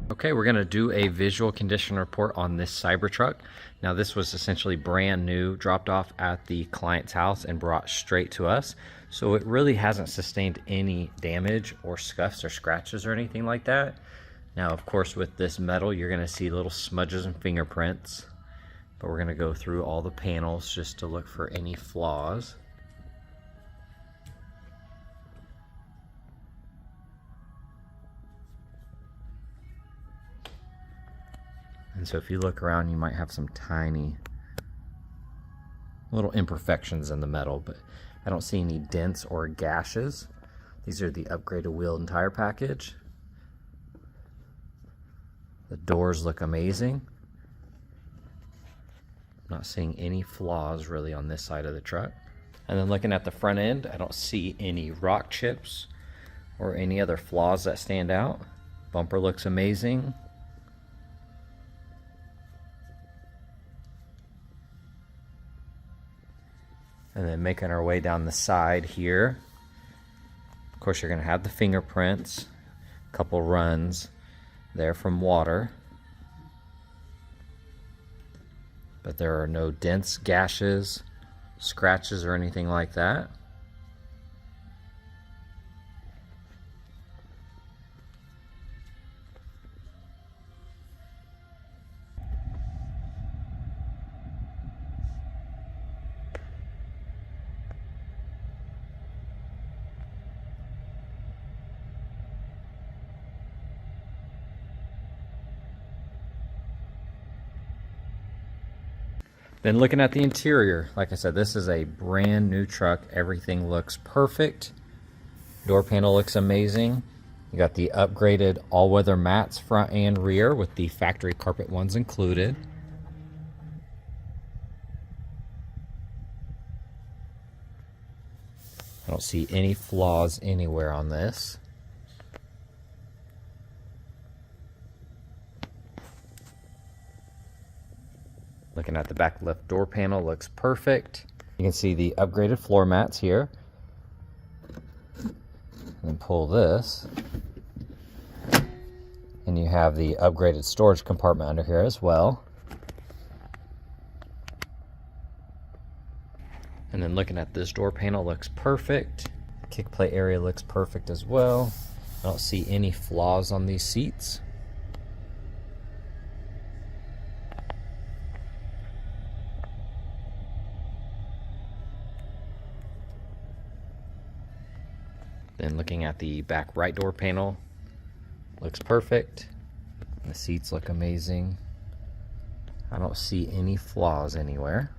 Okay, we're going to do a visual condition report on this Cybertruck. Now this was essentially brand new, dropped off at the client's house and brought straight to us. So it really hasn't sustained any damage or scuffs or scratches or anything like that. Now of course with this metal you're going to see little smudges and fingerprints, but we're going to go through all the panels just to look for any flaws. And so if you look around, you might have some tiny little imperfections in the metal, but I don't see any dents or gashes. These are the upgraded wheel and tire package. The doors look amazing. I'm not seeing any flaws really on this side of the truck. And then looking at the front end, I don't see any rock chips or any other flaws that stand out. Bumper looks amazing. And then making our way down the side here. Of course, you're going to have the fingerprints, a couple runs there from water. But there are no dents, gashes, scratches, or anything like that. Then looking at the interior, like I said, this is a brand new truck. Everything looks perfect. Door panel looks amazing. You got the upgraded all-weather mats front and rear with the factory carpet ones included. I don't see any flaws anywhere on this. Looking at the back left door panel, looks perfect. You can see the upgraded floor mats here. And pull this, and you have the upgraded storage compartment under here as well. And then looking at this door panel, looks perfect. Kick plate area looks perfect as well. I don't see any flaws on these seats. Then looking at the back right door panel, looks perfect. The seats look amazing. I don't see any flaws anywhere.